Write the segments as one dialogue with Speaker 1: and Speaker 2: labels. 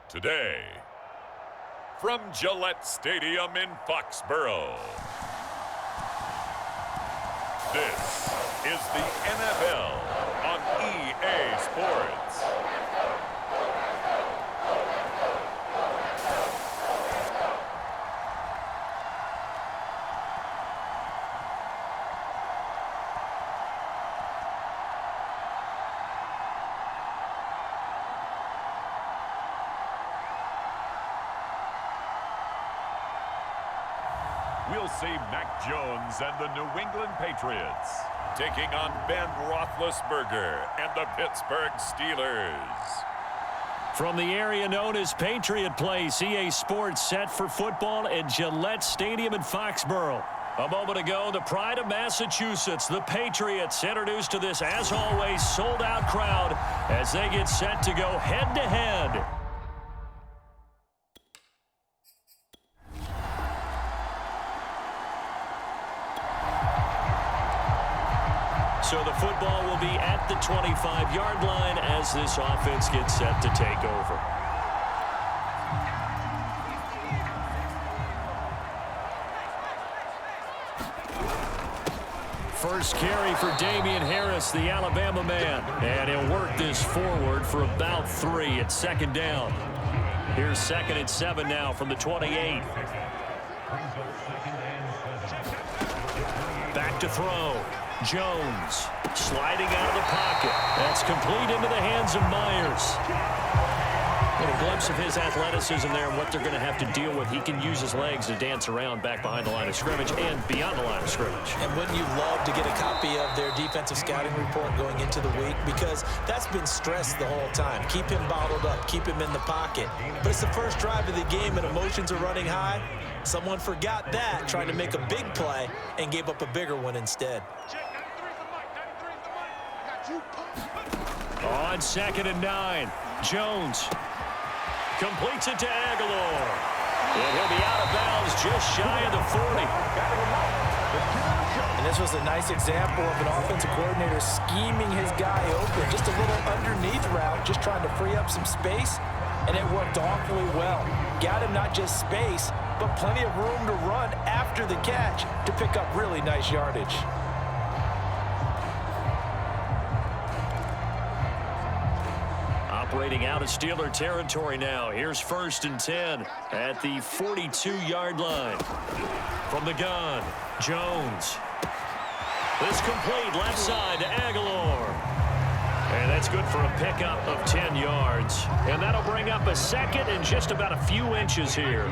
Speaker 1: Today, from Gillette Stadium in Foxborough, this is the NFL on EA Sports. We'll see Mac Jones and the New England Patriots taking on Ben Roethlisberger and the Pittsburgh Steelers.
Speaker 2: From the area known as Patriot Place, EA Sports set for football at Gillette Stadium in Foxborough. A moment ago, the pride of Massachusetts, the Patriots, introduced to this, as always, sold-out crowd as they get set to go head-to-head. So the football will be at the 25-yard line as this offense gets set to take over. First carry for Damian Harris, the Alabama man. And he'll work this forward for about 3 at second down. Here's 2nd and 7 now from the 28. Back to throw. Jones sliding out of the pocket. That's complete into the hands of Myers. A glimpse of his athleticism there and what they're going to have to deal with. He can use his legs to dance around back behind the line of scrimmage and beyond the line of scrimmage.
Speaker 3: And wouldn't you love to get a copy of their defensive scouting report going into the week? Because that's been stressed the whole time. Keep him bottled up. Keep him in the pocket. But it's the first drive of the game and emotions are running high. Someone forgot that, trying to make a big play, and gave up a bigger one instead.
Speaker 2: On 2nd and 9, Jones completes it to Aguilar. And he'll be out of bounds just shy of the 40.
Speaker 3: And this was a nice example of an offensive coordinator scheming his guy open. Just a little underneath route, just trying to free up some space, and it worked awfully well. Got him not just space, but plenty of room to run after the catch to pick up really nice yardage.
Speaker 2: Operating out of Steeler territory now. Here's 1st and 10 at the 42-yard line. From the gun, Jones. This complete left side to Aguilar. And that's good for a pickup of 10 yards. And that'll bring up a 2nd and just about a few inches here.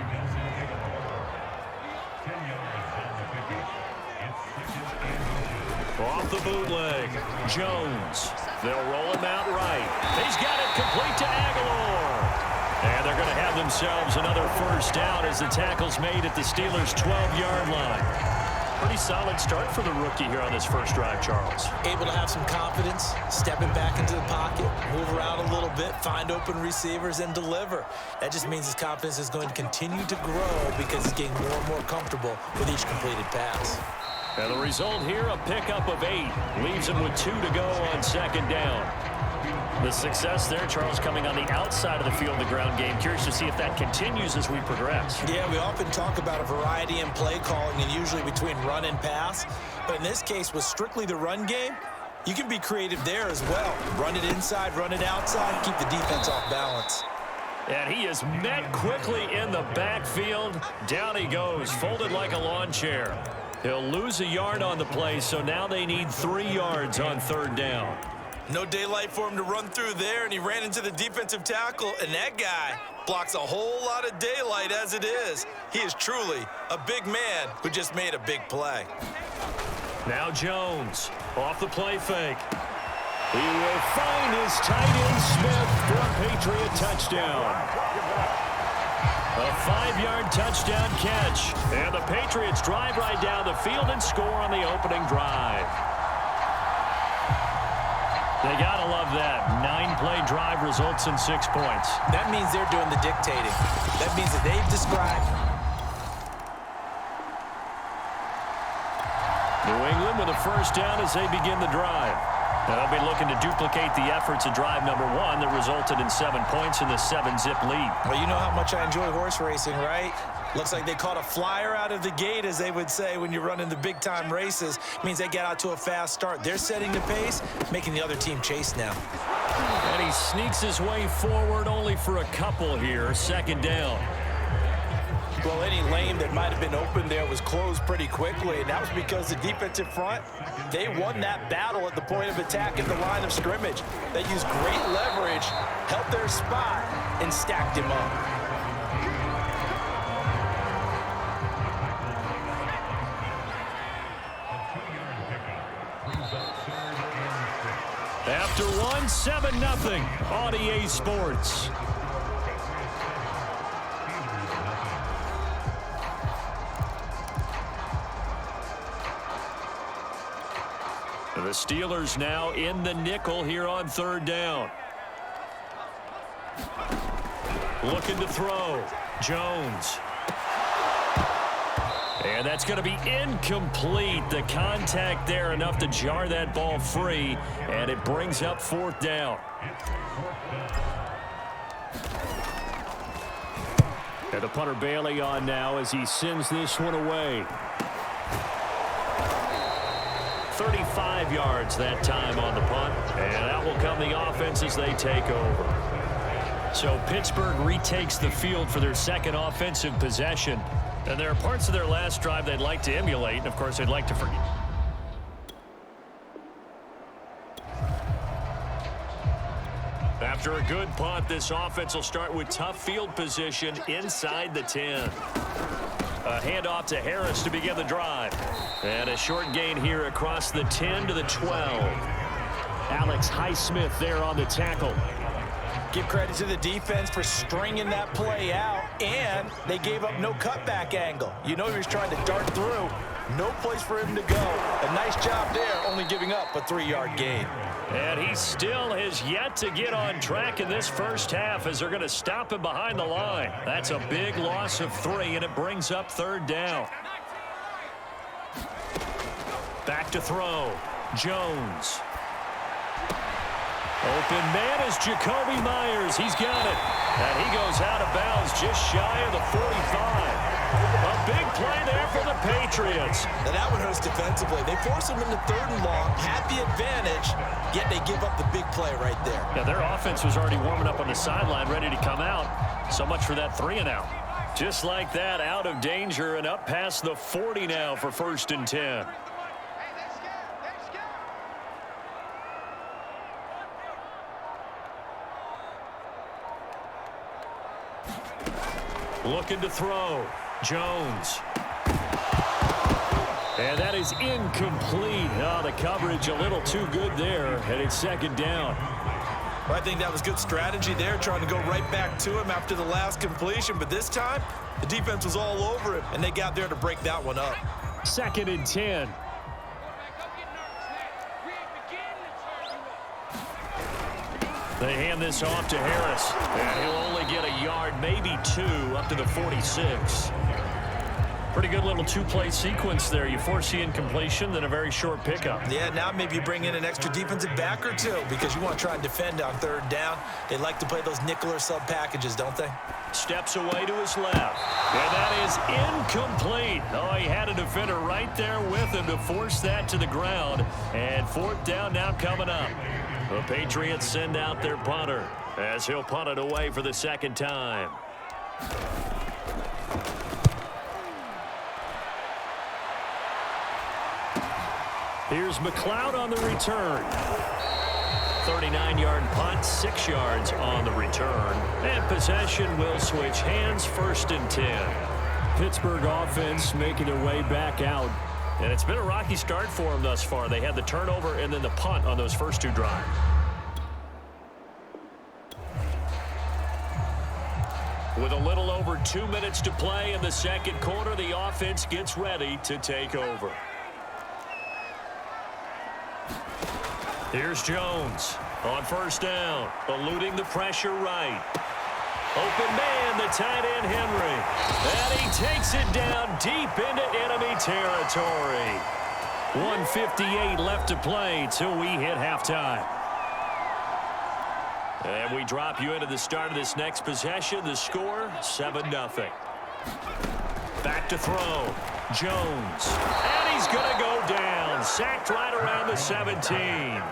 Speaker 2: Off the bootleg, Jones. They'll roll him out right. He's got it complete to Aguilar. And they're going to have themselves another first down as the tackle's made at the Steelers' 12-yard line. Pretty solid start for the rookie here on this first drive, Charles.
Speaker 3: Able to have some confidence, stepping back into the pocket, move around a little bit, find open receivers, and deliver. That just means his confidence is going to continue to grow because he's getting more and more comfortable with each completed pass.
Speaker 2: And the result here, a pickup of 8. Leaves him with 2 to go on 2nd down. The success there, Charles, coming on the outside of the field, the ground game. Curious to see if that continues as we progress.
Speaker 3: Yeah, we often talk about a variety in play calling and usually between run and pass. But in this case, with strictly the run game, you can be creative there as well. Run it inside, run it outside, keep the defense off balance.
Speaker 2: And he is met quickly in the backfield. Down he goes, folded like a lawn chair. He'll lose a yard on the play, so now they need 3 yards on 3rd down.
Speaker 3: No daylight for him to run through there, and he ran into the defensive tackle, and that guy blocks a whole lot of daylight as it is. He is truly a big man who just made a big play.
Speaker 2: Now Jones off the play fake. He will find his tight end Smith for a Patriot touchdown. A 5-yard touchdown catch. And the Patriots drive right down the field and score on the opening drive. They got to love that. 9-play drive results in 6 points.
Speaker 3: That means they're doing the dictating. That means that they've described.
Speaker 2: New England with a first down as they begin the drive. Now they'll be looking to duplicate the efforts of drive number 1 that resulted in 7 points in the 7-zip lead.
Speaker 3: Well, you know how much I enjoy horse racing, right? Looks like they caught a flyer out of the gate, as they would say when you're running the big-time races. Means they get out to a fast start. They're setting the pace, making the other team chase now.
Speaker 2: And he sneaks his way forward only for a couple here. Second down.
Speaker 3: Well, any lane that might have been open there was closed pretty quickly, and that was because the defensive front, they won that battle at the point of attack at the line of scrimmage. They used great leverage, held their spot, and stacked him up.
Speaker 2: After one, 7-0 on EA Sports. The Steelers now in the nickel here on third down. Looking to throw. Jones. And that's going to be incomplete. The contact there enough to jar that ball free, and it brings up fourth down. And the punter Bailey on now as he sends this one away. 35 yards that time on the punt, and out will come the offense as they take over. So Pittsburgh retakes the field for their second offensive possession. And there are parts of their last drive they'd like to emulate, and of course they'd like to forget. After a good punt, this offense will start with tough field position inside the 10. A handoff to Harris to begin the drive. And a short gain here across the 10 to the 12. Alex Highsmith there on the tackle.
Speaker 3: Give credit to the defense for stringing that play out, and they gave up no cutback angle. You know he was trying to dart through. No place for him to go. A nice job there, only giving up a 3-yard gain.
Speaker 2: And he still has yet to get on track in this first half as they're going to stop him behind the line. That's a big loss of 3, and it brings up third down. Back to throw. Jones. Open man is Jacoby Myers. He's got it. And he goes out of bounds just shy of the 45. A big play there for the Patriots.
Speaker 3: Now that one hurts defensively. They force him into 3rd and long, had the advantage, yet they give up the big play right there.
Speaker 2: Yeah, their offense was already warming up on the sideline, ready to come out. So much for that 3 and out. Just like that, out of danger and up past the 40 now for 1st and 10. Looking to throw. Jones. And that is incomplete. Oh, the coverage a little too good there, and it's 2nd down.
Speaker 3: Well, I think that was good strategy there, trying to go right back to him after the last completion. But this time, the defense was all over him, and they got there to break that one up.
Speaker 2: 2nd and 10. They hand this off to Harris, and he'll only get a yard, maybe 2, up to the 46. Pretty good little 2-play sequence there. You force the incompletion, then a very short pickup.
Speaker 3: Yeah, now maybe you bring in an extra defensive back or 2 because you want to try and defend on 3rd down. They like to play those nickel or sub packages, don't they?
Speaker 2: Steps away to his left. And that is incomplete. Oh, he had a defender right there with him to force that to the ground. And 4th down now coming up. The Patriots send out their punter as he'll punt it away for the 2nd time. Here's McLeod on the return. 39-yard punt, 6 yards on the return. And possession will switch hands, 1st and 10. Pittsburgh offense making their way back out. And it's been a rocky start for them thus far. They had the turnover and then the punt on those first two drives. With a little over 2 minutes to play in the second quarter, the offense gets ready to take over. Here's Jones on first down, eluding the pressure right. Open man, the tight end Henry. And he takes it down deep into enemy territory. 1:58 left to play till we hit halftime. And we drop you into the start of this next possession. The score, 7-0. Back to throw. Jones. And he's going to go down. Sacked right around the 17.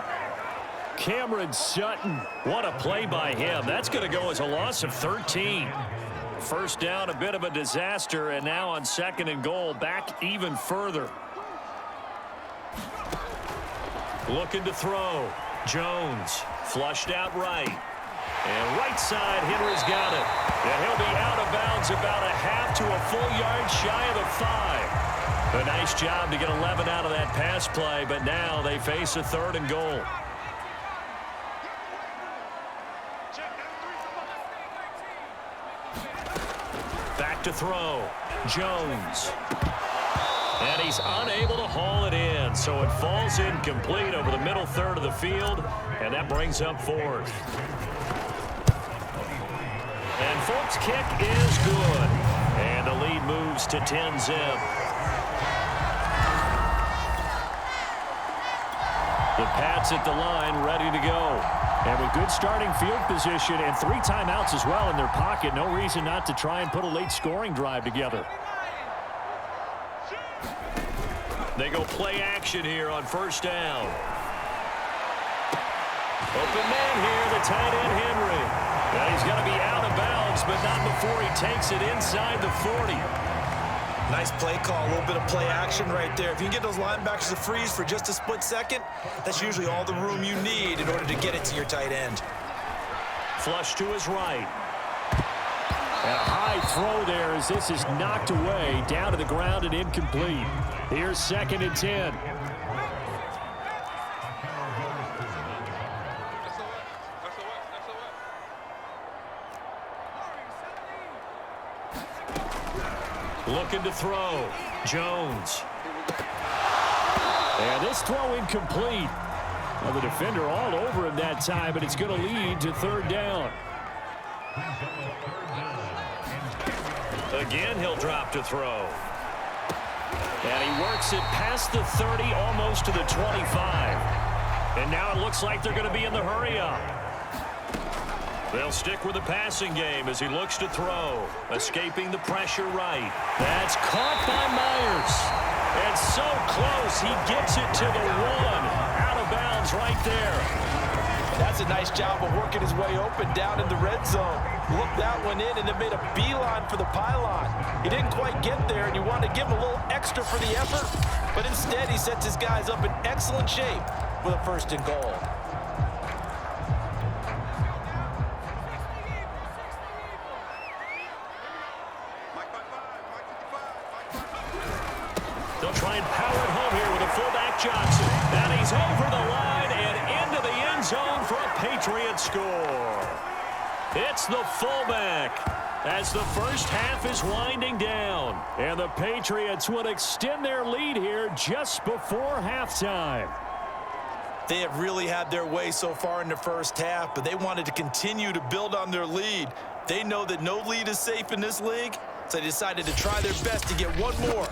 Speaker 2: Cameron Sutton. What a play by him. That's going to go as a loss of 13. First down, a bit of a disaster. And now on second and goal, back even further. Looking to throw. Jones. Flushed out right. And right side, Henry's got it. And he'll be out of bounds about a half to a full yard shy of the 5. A nice job to get 11 out of that pass play, but now they face a third and goal. Back to throw. Jones. And he's unable to haul it in, so it falls incomplete over the middle third of the field, and that brings up fourth. And Folk's kick is good, and the lead moves to 10-zip. The Pats at the line, ready to go. And with good starting field position and 3 timeouts as well in their pocket, no reason not to try and put a late scoring drive together. They go play action here on first down. Open man here, the tight end Henry. Well, he's going to be out of bounds, but not before he takes it inside the 40.
Speaker 3: Nice play call, a little bit of play action right there. If you can get those linebackers to freeze for just a split second, that's usually all the room you need in order to get it to your tight end.
Speaker 2: Flush to his right. And a high throw there as this is knocked away, down to the ground and incomplete. Here's 2nd and 10. Looking to throw. Jones. And this throw incomplete. Well, the defender all over him that time, but it's going to lead to third down. Again, he'll drop to throw. And he works it past the 30, almost to the 25. And now it looks like they're going to be in the hurry-up. They'll stick with the passing game as he looks to throw. Escaping the pressure right. That's caught by Myers. And so close, he gets it to the 1. Out of bounds right there.
Speaker 3: That's a nice job of working his way open down in the red zone. Looked that one in and then made a beeline for the pylon. He didn't quite get there, and you want to give him a little extra for the effort, but instead he sets his guys up in excellent shape with a first and goal.
Speaker 2: They'll try and power it home here with a fullback Johnson. And he's over the line and into the end zone for a Patriot score. It's the fullback as the first half is winding down. And the Patriots would extend their lead here just before halftime.
Speaker 3: They have really had their way so far in the first half, but they wanted to continue to build on their lead. They know that no lead is safe in this league, so they decided to try their best to get one more.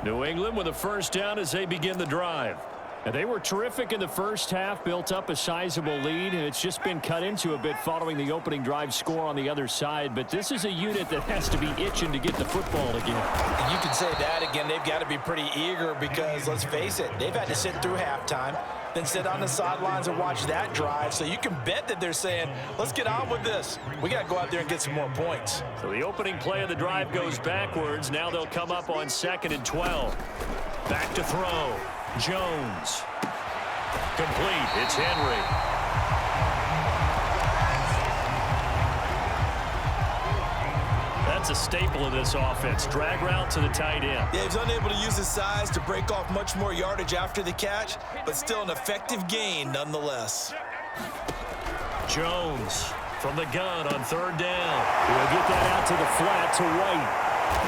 Speaker 2: New England with a first down as they begin the drive. And they were terrific in the first half, built up a sizable lead, and it's just been cut into a bit following the opening drive score on the other side. But this is a unit that has to be itching to get the football again.
Speaker 3: You can say that again. They've got to be pretty eager because, let's face it, they've had to sit through halftime, then sit on the sidelines and watch that drive. So you can bet that they're saying, let's get on with this. We got to go out there and get some more points.
Speaker 2: So the opening play of the drive goes backwards. Now they'll come up on 2nd and 12. Back to throw. Jones. Complete. It's Henry. That's a staple of this offense. Drag route to the tight end.
Speaker 3: Yeah, he's unable to use his size to break off much more yardage after the catch, but still an effective gain nonetheless.
Speaker 2: Jones from the gun on third down. We'll get that out to the flat to White.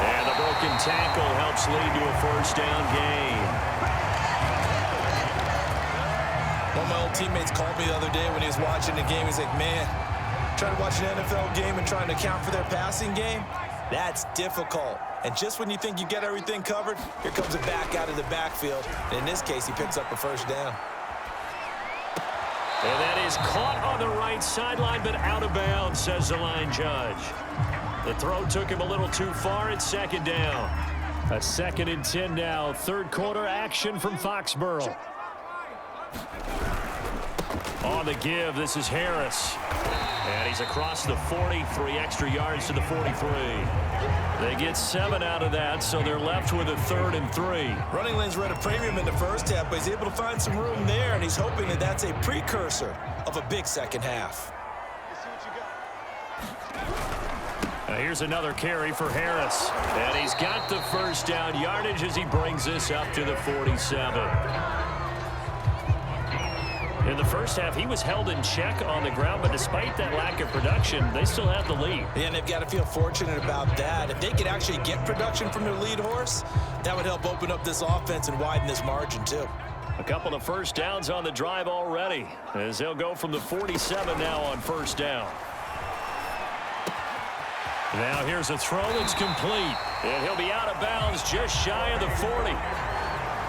Speaker 2: And the broken tackle helps lead to a first down gain.
Speaker 3: One of my old teammates called me the other day when he was watching the game. He's like, man, trying to watch an NFL game and trying to account for their passing game, that's difficult. And just when you think you get everything covered, here comes a back out of the backfield. And in this case, he picks up a first down.
Speaker 2: And that is caught on the right sideline, but out of bounds, says the line judge. The throw took him a little too far. It's second down. A 2nd and 10 now. Third quarter action from Foxborough. On the give, this is Harris. And he's across the 40, 3 extra yards to the 43. They get 7 out of that, so they're left with a 3rd and 3.
Speaker 3: Running lanes were at a premium in the first half, but he's able to find some room there, and he's hoping that that's a precursor of a big second half.
Speaker 2: Now here's another carry for Harris. And he's got the first down yardage as he brings this up to the 47. In the first half, he was held in check on the ground, but despite that lack of production, they still have the lead.
Speaker 3: Yeah, and they've got to feel fortunate about that. If they could actually get production from their lead horse, that would help open up this offense and widen this margin, too.
Speaker 2: A couple of first downs on the drive already, as they'll go from the 47 now on first down. Now here's a throw that's complete, and he'll be out of bounds just shy of the 40.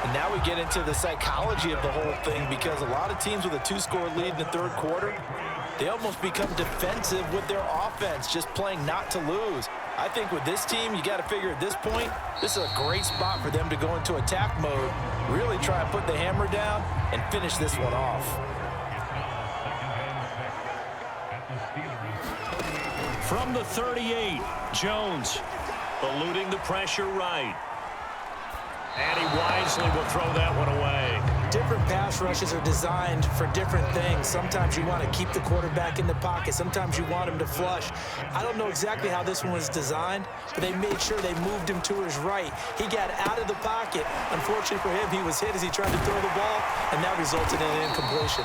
Speaker 3: And now we get into the psychology of the whole thing, because a lot of teams with a 2-score lead in the third quarter, they almost become defensive with their offense, just playing not to lose. I think with this team, you got to figure at this point, this is a great spot for them to go into attack mode, really try and put the hammer down and finish this one off.
Speaker 2: From the 38, Jones eluding the pressure right. And he wisely will throw that one away.
Speaker 3: Different pass rushes are designed for different things. Sometimes you want to keep the quarterback in the pocket. Sometimes you want him to flush. I don't know exactly how this one was designed, but they made sure they moved him to his right. He got out of the pocket. Unfortunately for him, he was hit as he tried to throw the ball, and that resulted in an incompletion.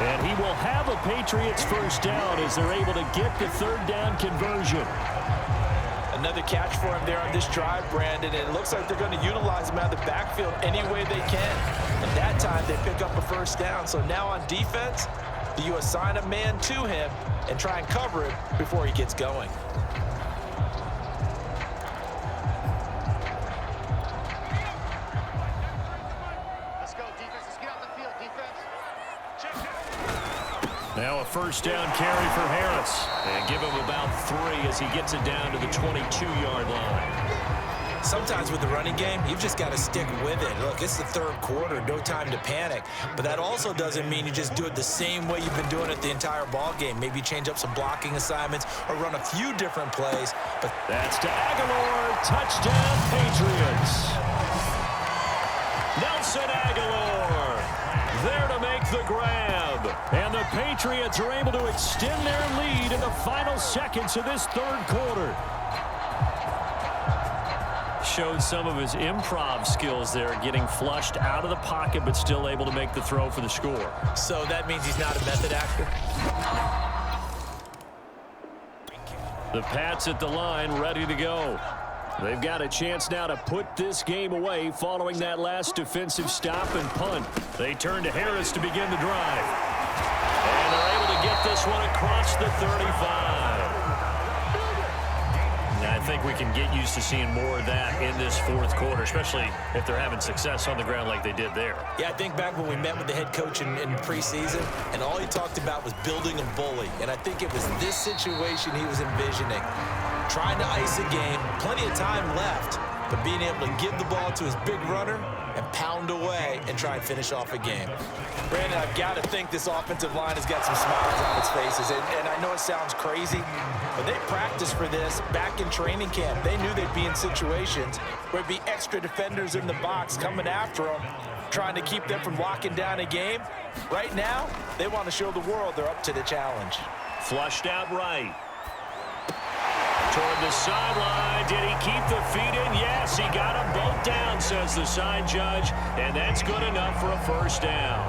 Speaker 2: And he will have a Patriots first down as they're able to get the third down conversion.
Speaker 3: Another catch for him there on this drive, Brandon, and it looks like they're going to utilize him out of the backfield any way they can. And that time, they pick up a first down. So now on defense, do you assign a man to him and try and cover it before he gets going?
Speaker 4: Let's go, defense. Let's get out the field, defense. Check it.
Speaker 2: Now a first down carry for Harris. And give him about 3 as he gets it down to the 22-yard line.
Speaker 3: Sometimes with the running game, you've just got to stick with it. Look, it's the third quarter, no time to panic. But that also doesn't mean you just do it the same way you've been doing it the entire ball game. Maybe change up some blocking assignments or run a few different plays. But
Speaker 2: that's to Aguilar. Touchdown, Patriots. Nelson Aguilar there to make the grab. And the Patriots are able to extend their lead in the final seconds of this third quarter. Showed some of his improv skills there, getting flushed out of the pocket, but still able to make the throw for the score.
Speaker 3: So that means he's not a method actor?
Speaker 2: The Pats at the line, ready to go. They've got a chance now to put this game away following that last defensive stop and punt. They turn to Harris to begin the drive. And they're able to get this one across the 35. I think we can get used to seeing more of that in this fourth quarter, especially if they're having success on the ground like they did there.
Speaker 3: Yeah, I think back when we met with the head coach in preseason, and all he talked about was building a bully. And I think it was this situation he was envisioning. Trying to ice a game, plenty of time left, but being able to give the ball to his big runner and pound away and try and finish off a game. Brandon, I've got to think this offensive line has got some smiles on its faces. And I know it sounds crazy, but they practiced for this back in training camp. They knew they'd be in situations where it'd be extra defenders in the box coming after them, trying to keep them from locking down a game. Right now, they want to show the world they're up to the challenge.
Speaker 2: Flushed out right. toward the sideline. Did he keep the feet in? Yes, he got them both down, says the side judge. And that's good enough for a first down.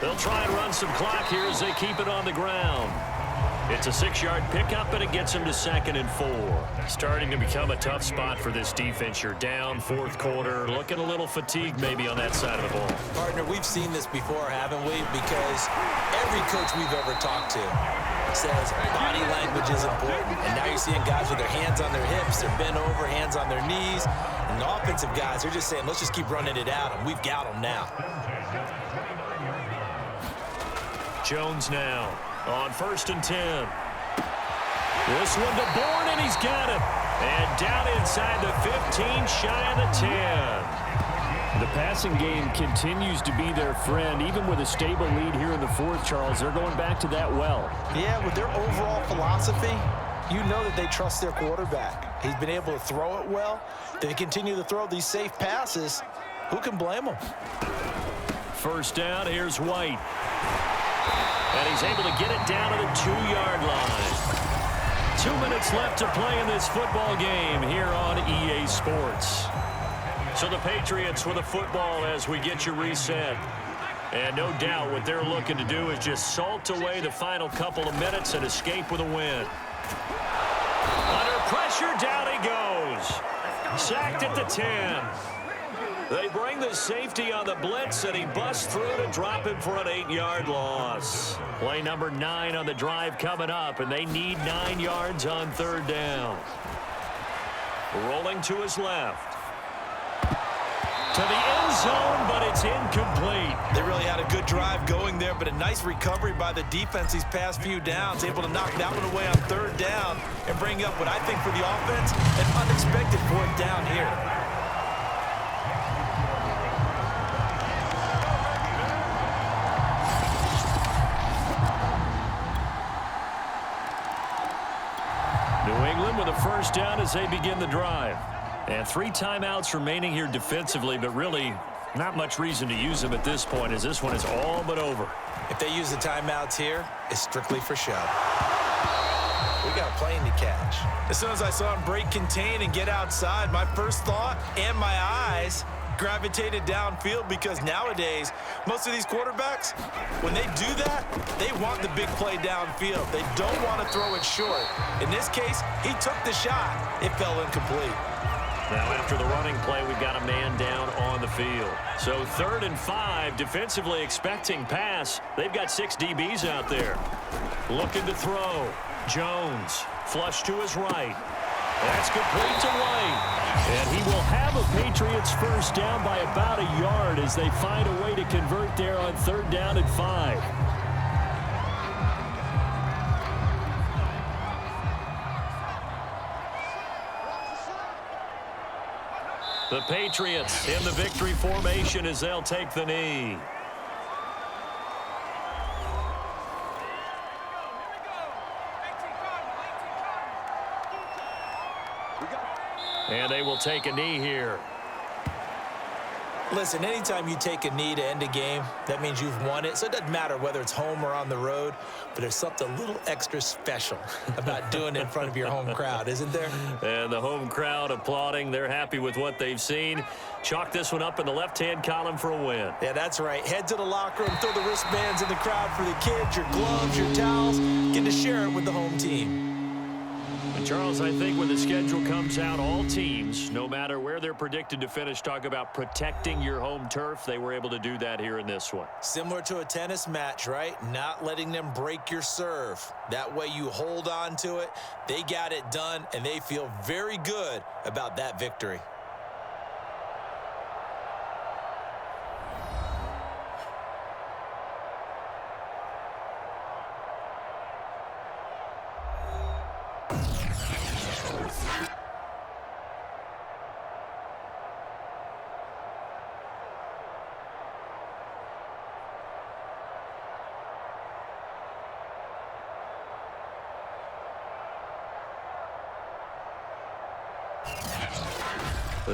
Speaker 2: They'll try and run some clock here as they keep it on the ground. It's a 6-yard pickup, and it gets him to 2nd and 4. Starting to become a tough spot for this defense. You're down, 4th quarter, looking a little fatigued maybe on that side of the ball.
Speaker 3: Partner, we've seen this before, haven't we? Because every coach we've ever talked to says body language is important. And now you're seeing guys with their hands on their hips, they're bent over, hands on their knees. And the offensive guys, they're just saying, let's just keep running it at them. We've got them now.
Speaker 2: Jones now on 1st and 10. This one to Bourne, and he's got it. And down inside the 15, shy of the 10.
Speaker 5: The passing game continues to be their friend. Even with a stable lead here in the 4th, Charles, they're going back to that well.
Speaker 3: Yeah, with their overall philosophy, you know that they trust their quarterback. He's been able to throw it well. They continue to throw these safe passes. Who can blame them?
Speaker 2: First down, here's White. And he's able to get it down to the 2-yard line. 2 minutes left to play in this football game here on EA Sports. So the Patriots with a football as we get you reset. And no doubt what they're looking to do is just salt away the final couple of minutes and escape with a win. Under pressure, down he goes. Sacked at the 10. They bring the safety on the blitz, and he busts through to drop him for an 8-yard loss. Play number 9 on the drive coming up, and they need 9 yards on 3rd down. Rolling to his left. To the end zone, but it's incomplete.
Speaker 3: They really had a good drive going there, but a nice recovery by the defense these past few downs, able to knock that one away on 3rd down and bring up what I think for the offense, an unexpected 4th down here.
Speaker 2: New England with a first down as they begin the drive. And 3 timeouts remaining here defensively, but really not much reason to use them at this point as this one is all but over.
Speaker 3: If they use the timeouts here, it's strictly for show. We got a plane to catch. As soon as I saw him break contain and get outside, my first thought and my eyes gravitated downfield, because nowadays, most of these quarterbacks, when they do that, they want the big play downfield. They don't want to throw it short. In this case, he took the shot. It fell incomplete.
Speaker 2: Now after the running play, we've got a man down on the field. So 3rd and 5, defensively expecting pass. They've got 6 DBs out there. Looking to throw. Jones, flush to his right. That's complete to White. And he will have a Patriots first down by about a yard as they find a way to convert there on 3rd down and 5. The Patriots in the victory formation as they'll take the knee. And they will take a knee here.
Speaker 3: Listen, anytime you take a knee to end a game, that means you've won it. So it doesn't matter whether it's home or on the road, but there's something a little extra special about doing it in front of your home crowd, isn't there?
Speaker 2: And the home crowd applauding. They're happy with what they've seen. Chalk this one up in the left-hand column for a win.
Speaker 3: Yeah, that's right. Head to the locker room, throw the wristbands in the crowd for the kids, your gloves, your towels. Get to share it with the home team.
Speaker 2: And Charles, I think when the schedule comes out, all teams, no matter where they're predicted to finish, talk about protecting your home turf. They were able to do that here in this one.
Speaker 3: Similar to a tennis match, right? Not letting them break your serve. That way you hold on to it. They got it done, and they feel very good about that victory.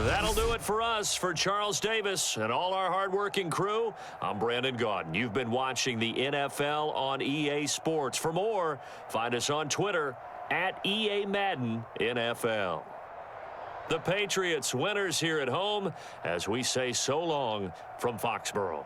Speaker 2: That'll do it for us. For Charles Davis and all our hardworking crew, I'm Brandon Gaudin. You've been watching the NFL on EA Sports. For more, find us on Twitter at EA Madden NFL. The Patriots winners here at home as we say so long from Foxborough.